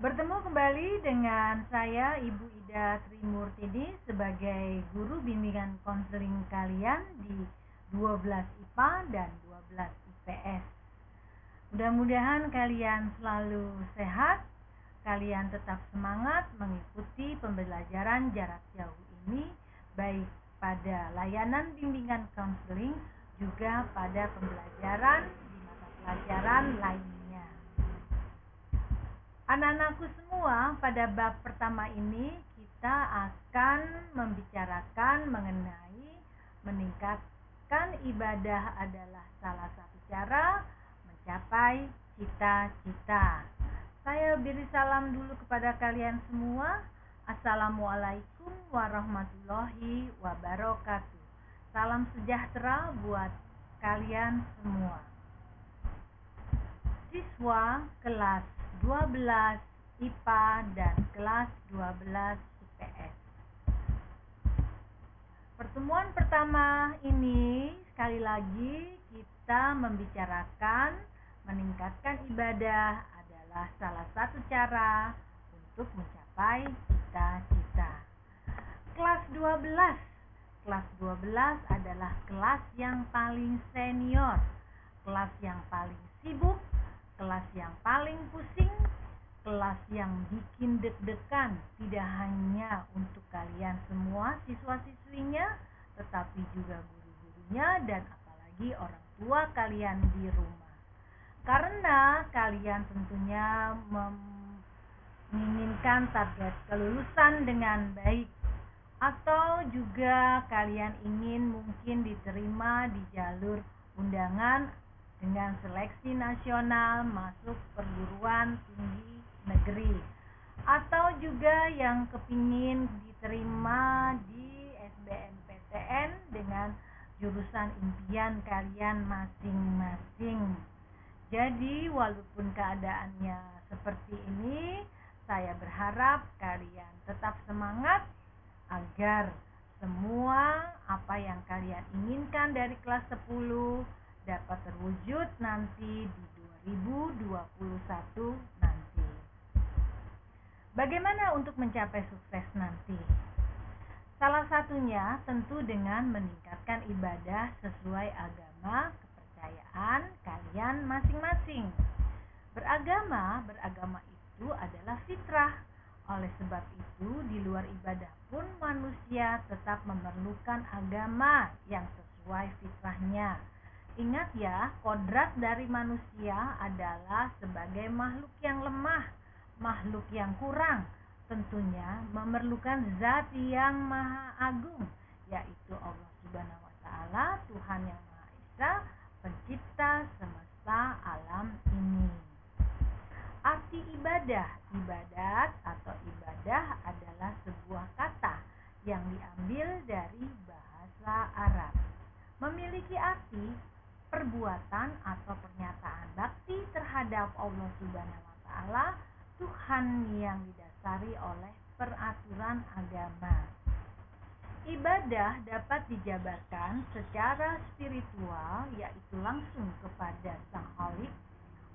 Bertemu kembali dengan saya Ibu Ida Trimurtini sebagai guru bimbingan konseling kalian di 12 IPA dan 12 IPS. Mudah-mudahan kalian selalu sehat, kalian tetap semangat mengikuti pembelajaran jarak jauh ini, baik pada layanan bimbingan konseling juga pada pembelajaran di mata pelajaran lainnya. Anak-anakku semua, pada bab pertama ini kita akan membicarakan mengenai meningkatkan ibadah adalah salah satu cara mencapai cita-cita. Saya beri salam dulu kepada kalian semua. Assalamualaikum warahmatullahi wabarakatuh. Salam sejahtera buat kalian semua. Siswa kelas 12 IPA dan kelas 12 IPS. Pertemuan pertama ini sekali lagi kita membicarakan meningkatkan ibadah adalah salah satu cara untuk mencapai cita-cita. Kelas 12 adalah kelas yang paling senior, kelas yang paling sibuk, kelas yang paling pusing, kelas yang bikin deg-degan, tidak hanya untuk kalian semua siswa-siswinya, tetapi juga guru-gurunya dan apalagi orang tua kalian di rumah. Karena kalian tentunya menginginkan target kelulusan dengan baik, atau juga kalian ingin mungkin diterima di jalur undangan dengan seleksi nasional masuk perguruan tinggi negeri, atau juga yang kepingin diterima di SBMPTN dengan jurusan impian kalian masing-masing. Jadi walaupun keadaannya seperti ini, saya berharap kalian tetap semangat agar semua apa yang kalian inginkan dari kelas 10 dapat terwujud nanti di 2021 nanti. Bagaimana untuk mencapai sukses nanti? Salah satunya tentu dengan meningkatkan ibadah sesuai agama kepercayaan kalian masing-masing. Beragama itu adalah fitrah. Oleh sebab itu, di luar ibadah pun manusia tetap memerlukan agama yang sesuai fitrahnya. Ingat ya, kodrat dari manusia adalah sebagai makhluk yang lemah, makhluk yang kurang, tentunya memerlukan zat yang maha agung, yaitu Allah Subhanahu wa Ta'ala, Tuhan yang Maha Esa, pencipta semesta alam ini. Arti ibadat atau ibadah adalah sebuah kata yang diambil dari bahasa Arab. Memiliki arti perbuatan atau pernyataan bakti terhadap Allah Subhanahu wa Ta'ala, Tuhan yang didasari oleh peraturan agama. Ibadah dapat dijabarkan secara spiritual, yaitu langsung kepada Sang Khalik,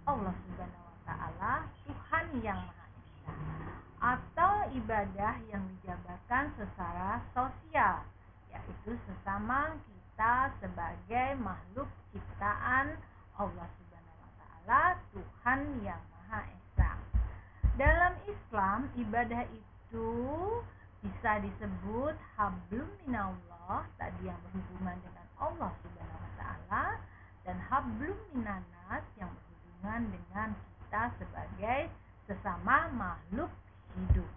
Allah Subhanahu wa Ta'ala, Tuhan yang Maha Esa, atau ibadah yang dijabarkan secara sosial, yaitu sesama kita sebagai makhluk ciptaan Allah Subhanahu wa Ta'ala, Tuhan yang Maha Esa. Dalam Islam, ibadah itu bisa disebut hablum minallah, tadi yang berhubungan dengan Allah Subhanahu wa Ta'ala, dan hablum minannas yang berhubungan dengan kita sebagai sesama makhluk hidup.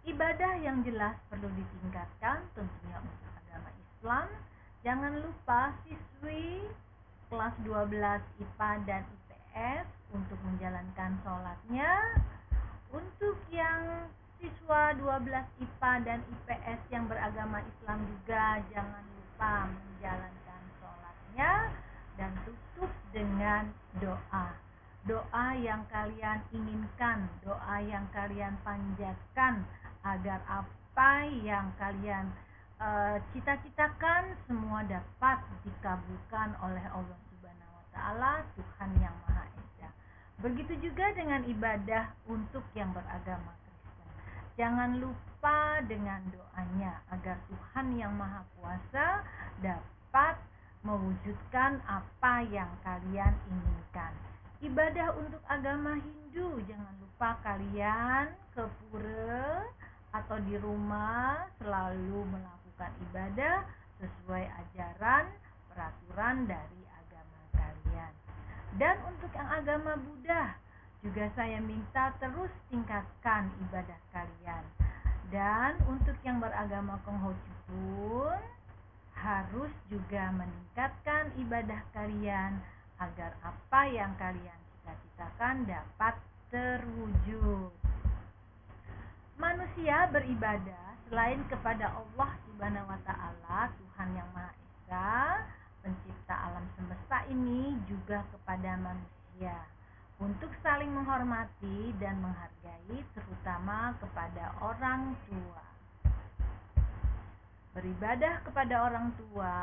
Ibadah yang jelas perlu ditingkatkan tentunya untuk agama Islam. Jangan lupa siswi kelas 12 IPA dan IPS untuk menjalankan sholatnya. Untuk yang siswa 12 IPA dan IPS yang beragama Islam juga jangan lupa menjalankan sholatnya, dan tutup dengan doa. Doa yang kalian inginkan, doa yang kalian panjatkan agar apa yang kalian cita-citakan semua dapat dikabulkan oleh Allah Subhanahu wa Ta'ala, Tuhan yang Maha Esa. Begitu juga dengan ibadah untuk yang beragama Kristen. Jangan lupa dengan doanya agar Tuhan yang Maha Kuasa dapat mewujudkan apa yang kalian inginkan. Ibadah untuk agama Hindu, jangan lupa kalian ke pura atau di rumah selalu melakukan ibadah sesuai ajaran peraturan dari agama kalian. Dan untuk yang agama Buddha juga saya minta terus tingkatkan ibadah kalian. Dan untuk yang beragama Konghucu pun harus juga meningkatkan ibadah kalian agar apa yang kalian cita-citakan dapat terwujud. Manusia beribadah selain kepada Allah Subhanahu wa taala, Tuhan yang Maha Esa, pencipta alam semesta ini, juga kepada manusia untuk saling menghormati dan menghargai, terutama kepada orang tua. Beribadah kepada orang tua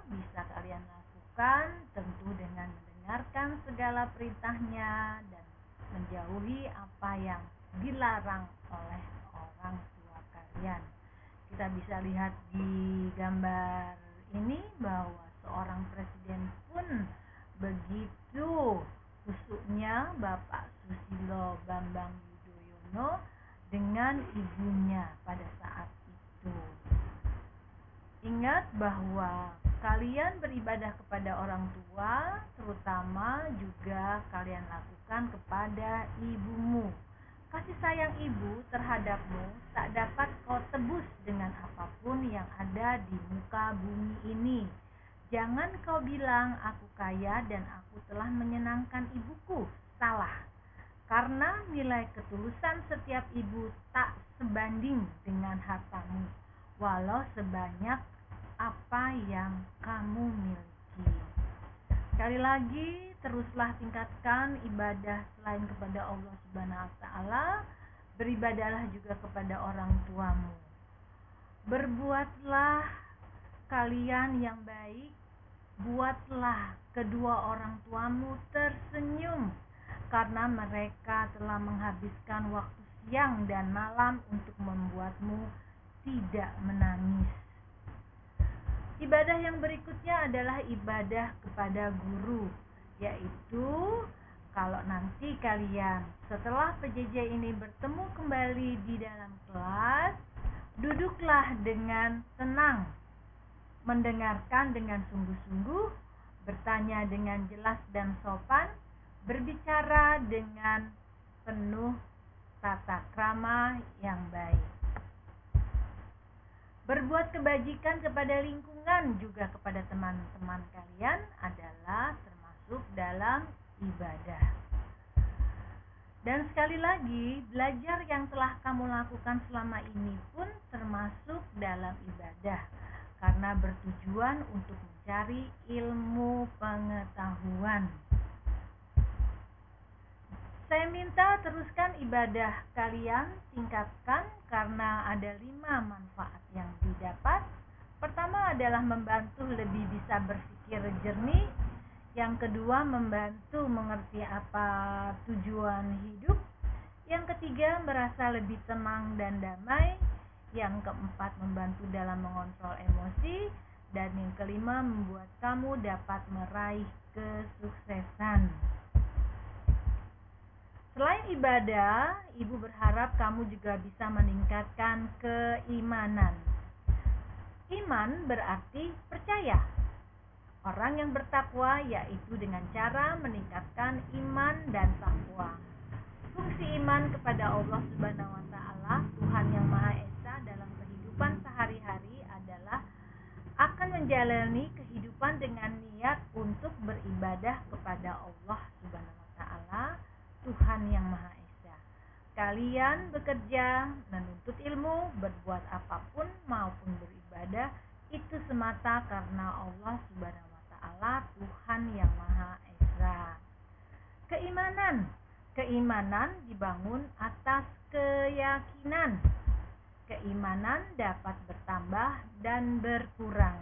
bisa kalian lakukan tentu dengan mendengarkan segala perintahnya dan menjauhi apa yang dilarang oleh orang tua kalian. Kita bisa lihat di gambar ini bahwa seorang presiden pun begitu khususnya Bapak Susilo Bambang Yudhoyono dengan ibunya pada saat itu. Ingat bahwa kalian beribadah kepada orang tua, terutama juga kalian lakukan kepada ibumu. Kasih sayang ibu terhadapmu tak dapat kau tebus dengan apapun yang ada di muka bumi ini. Jangan kau bilang aku kaya dan aku telah menyenangkan ibuku. Salah. Karena nilai ketulusan setiap ibu tak sebanding dengan hartamu, walau sebanyak apa yang kamu miliki. Sekali lagi, teruslah tingkatkan ibadah selain kepada Allah Subhanahu wa taala. Beribadahlah juga kepada orang tuamu. Berbuatlah kalian yang baik. Buatlah kedua orang tuamu tersenyum, karena mereka telah menghabiskan waktu siang dan malam untuk membuatmu tidak menangis. Ibadah yang berikutnya adalah ibadah kepada guru, yaitu kalau nanti kalian setelah PJJ ini bertemu kembali di dalam kelas, duduklah dengan tenang, mendengarkan dengan sungguh-sungguh, bertanya dengan jelas dan sopan, berbicara dengan penuh tata krama yang baik. Berbuat kebajikan kepada lingkungan juga kepada teman-teman kalian adalah termasuk dalam ibadah. Dan sekali lagi, belajar yang telah kamu lakukan selama ini pun termasuk dalam ibadah, karena bertujuan untuk mencari ilmu pengetahuan. Saya minta teruskan ibadah kalian, tingkatkan, karena ada 5 manfaat yang didapat. Pertama adalah membantu lebih bisa berpikir jernih. Yang kedua, membantu mengerti apa tujuan hidup. Yang ketiga, merasa lebih tenang dan damai. Yang keempat, membantu dalam mengontrol emosi. Dan yang kelima, membuat kamu dapat meraih kesuksesan. Selain ibadah, Ibu berharap kamu juga bisa meningkatkan keimanan. Iman berarti percaya. Orang yang bertakwa yaitu dengan cara meningkatkan iman dan takwa. Fungsi iman kepada Allah Subhanahu wa taala, Tuhan yang Maha Esa, dalam kehidupan sehari-hari adalah akan menjalani kehidupan dengan niat untuk beribadah kepada Allah Subhanahu wa taala, Tuhan yang Maha Esa. Kalian bekerja, menuntut ilmu, berbuat apapun maupun beribadah, itu semata karena Allah Subhanahu wa taala, Tuhan yang Maha Esa. Keimanan dibangun atas keyakinan. Keimanan dapat bertambah dan berkurang.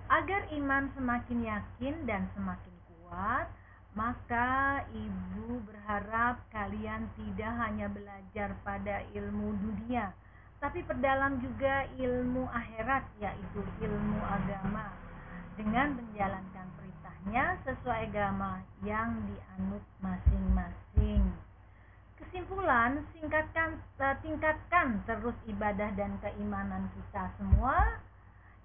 Agar iman semakin yakin dan semakin kuat, Maka ibu berharap kalian tidak hanya belajar pada ilmu dunia, tapi perdalam juga ilmu akhirat, yaitu ilmu agama, dengan menjalankan perintahnya sesuai agama yang dianut masing-masing. Kesimpulan, tingkatkan terus ibadah dan keimanan kita semua.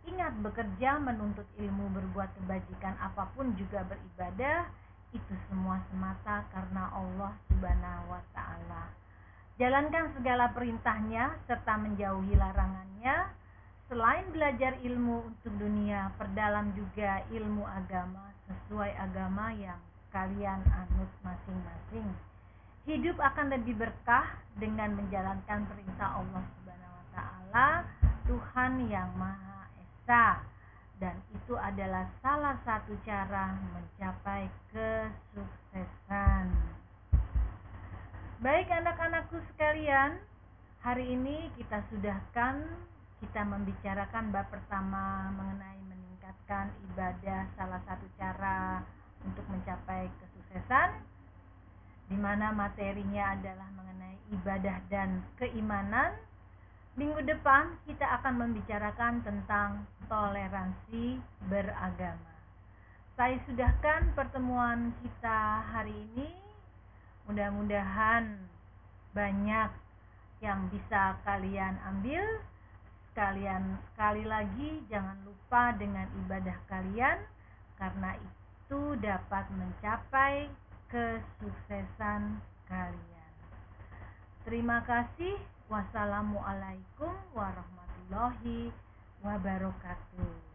Ingat, bekerja, menuntut ilmu, berbuat kebajikan apapun juga beribadah. Itu semua semata karena Allah Subhanahu wa Ta'ala. Jalankan segala perintahnya serta menjauhi larangannya. Selain belajar ilmu untuk dunia, perdalam juga ilmu agama sesuai agama yang kalian anut masing-masing. Hidup akan lebih berkah dengan menjalankan perintah Allah Subhanahu wa Ta'ala, Tuhan yang Maha Esa. Dan itu adalah salah satu cara mencapai kesuksesan. Baik anak-anakku sekalian, hari ini kita membicarakan bab pertama mengenai meningkatkan ibadah, salah satu cara untuk mencapai kesuksesan, di mana materinya adalah mengenai ibadah dan keimanan. Minggu depan kita akan membicarakan tentang toleransi beragama. Saya sudahkan pertemuan kita hari ini. Mudah-mudahan banyak yang bisa kalian ambil. Sekali lagi jangan lupa dengan ibadah kalian, karena itu dapat mencapai kesuksesan kalian. Terima kasih. Wassalamualaikum warahmatullahi wabarakatuh.